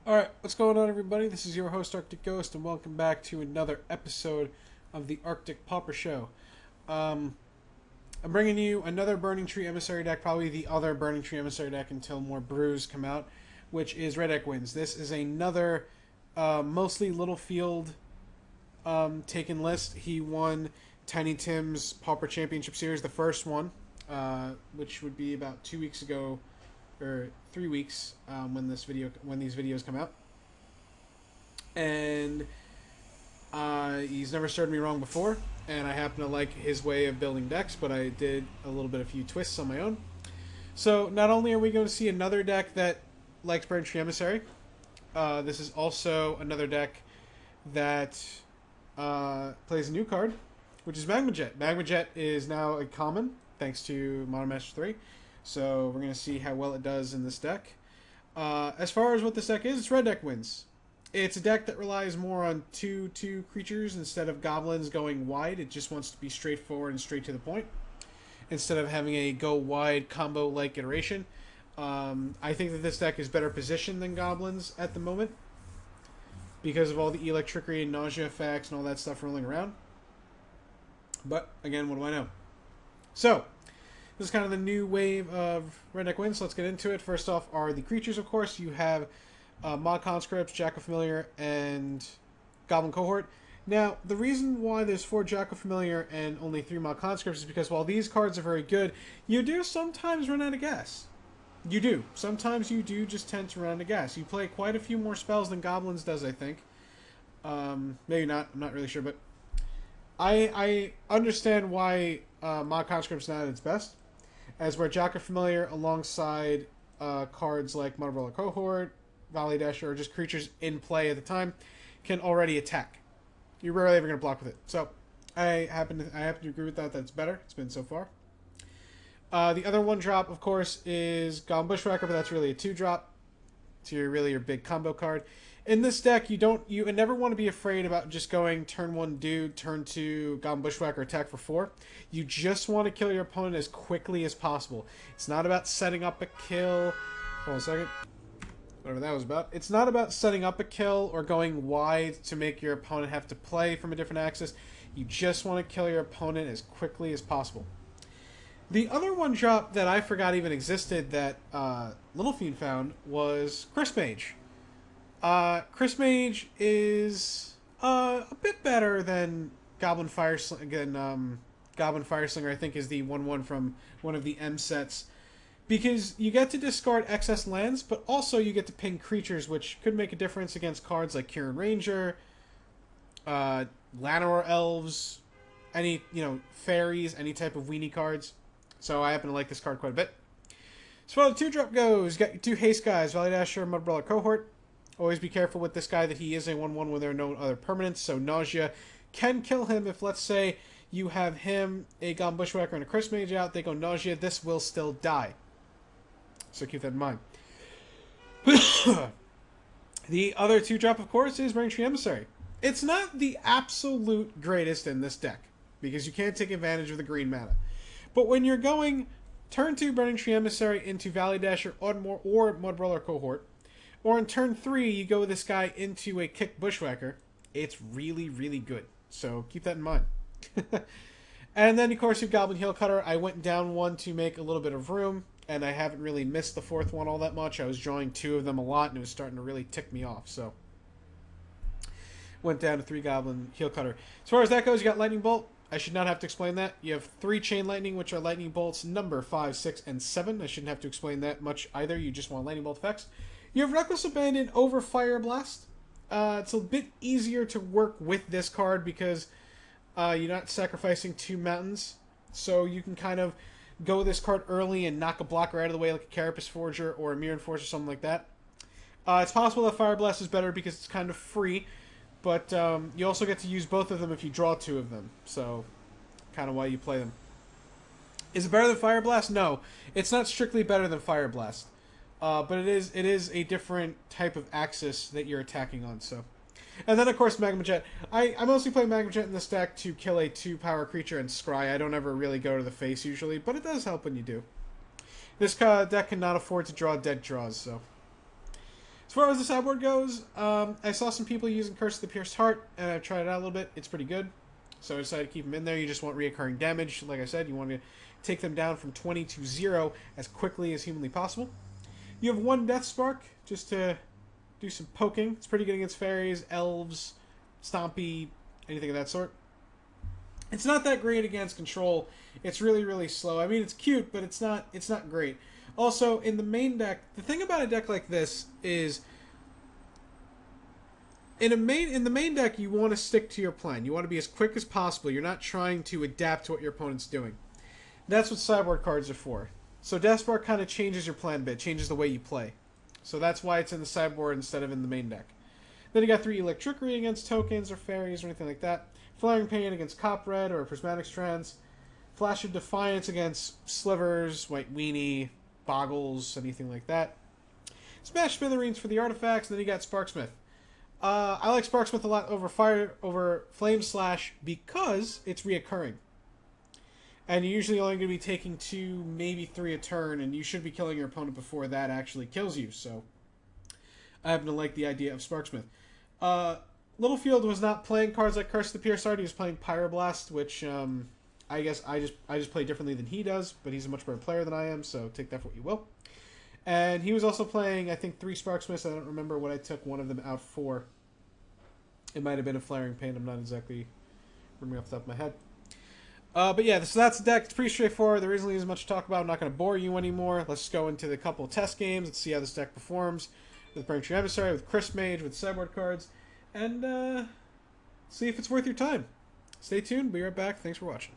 Alright, what's going on, everybody? This is your host, Arctic Ghost, and welcome back to another episode of the Arctic Pauper Show. Um, I'm bringing you another Burning Tree Emissary deck, probably the other Burning Tree Emissary deck until more brews come out, which is Red Deck Wins. This is another mostly Little Field taken list. He won Tiny Tim's Pauper Championship Series, the first one, which would be about 2 weeks ago, or 3 weeks when these videos come out, and he's never served me wrong before, and I happen to like his way of building decks, but I did a few twists on my own. So not only are we going to see another deck that likes Burning Tree Emissary, this is also another deck that plays a new card, which is Magma Jet. Magma Jet is now a common thanks to Modern Master 3. So we're going to see how well it does in this deck. As far as what this deck is, it's Red Deck Wins. It's a deck that relies more on 2/2 creatures instead of goblins going wide. It just wants to be straightforward and straight to the point, instead of having a go wide combo-like iteration. I think that this deck is better positioned than goblins at the moment, because of all the electricity and nausea effects and all that stuff rolling around. But, again, what do I know? So, this is kind of the new wave of Red Deck Wins, so let's get into it. First off are the creatures, of course. You have Mod Conscripts, Jack of Familiar, and Goblin Cohort. Now, the reason why there's 4 Jack of Familiar and only 3 Mod Conscripts is because while these cards are very good, you do sometimes run out of gas. You do. Sometimes you do just tend to run out of gas. You play quite a few more spells than Goblins does, I think. Maybe not. I'm not really sure, but I understand why Mod Conscript's not at its best, as where Jack of Familiar alongside cards like Mud Roller Cohort, Valley Dasher, or just creatures in play at the time can already attack. You're rarely ever going to block with it. So I happen to agree with that. That's better. It's been so far. The other 1-drop, of course, is Goblin Bushwhacker, but that's really a 2-drop. So you're really your big combo card. In this deck, you never want to be afraid about just going turn 1 dude, turn 2 Goblin Bushwhacker, attack for 4. You just want to kill your opponent as quickly as possible. It's not about setting up a kill. Hold on a second. Whatever that was about. It's not about setting up a kill or going wide to make your opponent have to play from a different axis. You just want to kill your opponent as quickly as possible. The other 1-drop that I forgot even existed that Little Fiend found was Chris Mage. Chris Mage is a bit better than Goblin Fireslinger. Again, Goblin Fireslinger, I think, is the 1/1 from one of the M sets, because you get to discard excess lands, but also you get to ping creatures, which could make a difference against cards like Kirin Ranger, Llanowar Elves, any fairies, any type of weenie cards. So I happen to like this card quite a bit. As far as the 2-drop goes, you got your 2 haste guys, Valley Dasher, Mud Brawler Cohort. Always be careful with this guy that he is a 1/1 when there are no other permanents, so Nausea can kill him if, let's say, you have him, a Goblin Bushwhacker, and a Chris Mage out, they go Nausea, this will still die. So keep that in mind. The other 2-drop, of course, is Burning Tree Emissary. It's not the absolute greatest in this deck, because you can't take advantage of the green mana. But when you're going turn 2 Burning Tree Emissary into Valley Dasher or Mud Brawler Cohort, or in turn 3 you go this guy into a Kick Bushwhacker, it's really, really good. So keep that in mind. And then, of course, your Goblin Heel Cutter. I went down 1 to make a little bit of room, and I haven't really missed the 4th one all that much. I was drawing 2 of them a lot, and it was starting to really tick me off. So went down to 3 Goblin Heel Cutter. As far as that goes, you got Lightning Bolt. I should not have to explain that. You have 3 Chain Lightning, which are Lightning Bolts number 5, 6, and 7. I shouldn't have to explain that much either. You just want Lightning Bolt effects. You have Reckless Abandon over Fire Blast. It's a bit easier to work with this card because you're not sacrificing 2 mountains. So you can kind of go this card early and knock a blocker out of the way like a Carapace Forger or a Mirren Force or something like that. It's possible that Fire Blast is better because it's kind of free. But you also get to use both of them if you draw 2 of them. So, kind of why you play them. Is it better than Fire Blast? No. It's not strictly better than Fire Blast. But it is a different type of axis that you're attacking on. So, and then, of course, Magma Jet. I mostly play Magma Jet in this deck to kill a 2-power creature and scry. I don't ever really go to the face usually, but it does help when you do. This deck cannot afford to draw dead draws, so... As far as the sideboard goes, I saw some people using Curse of the Pierced Heart, and I've tried it out a little bit. It's pretty good. So I decided to keep them in there. You just want reoccurring damage. Like I said, you want to take them down from 20 to 0 as quickly as humanly possible. You have one Death Spark, just to do some poking. It's pretty good against fairies, elves, stompy, anything of that sort. It's not that great against control. It's really, really slow. I mean, it's cute, but it's not great. Also, in the main deck, the thing about a deck like this is in the main deck, you want to stick to your plan. You want to be as quick as possible. You're not trying to adapt to what your opponent's doing. That's what sideboard cards are for. So Death Spark kind of changes your plan a bit, changes the way you play. So that's why it's in the sideboard instead of in the main deck. Then you got 3 Electricity against tokens or fairies or anything like that. Flaring Pain against Cop Red or Prismatic Strands. Flash of Defiance against Slivers, White Weenie, Boggles, anything like that. Smash Smithereens for the artifacts, and then you got Sparksmith. I like Sparksmith a lot over Flame Slash because it's reoccurring. And you're usually only going to be taking 2, maybe 3 a turn, and you should be killing your opponent before that actually kills you, so I happen to like the idea of Sparksmith. Littlefield was not playing cards like Curse of the Pierced Heart. He was playing Pyroblast, which I guess I just play differently than he does, but he's a much better player than I am, so take that for what you will. And he was also playing, I think, 3 Sparksmiths. I don't remember what I took one of them out for. It might have been a Flaring Pain. I'm not exactly remembering off the top of my head. But yeah, so that's the deck. It's pretty straightforward. There isn't really as much to talk about. I'm not going to bore you anymore. Let's go into the couple of test games. Let's see how this deck performs with Burning Tree Emissary, with Crisp Mage, with sideboard cards, and see if it's worth your time. Stay tuned. Be right back. Thanks for watching.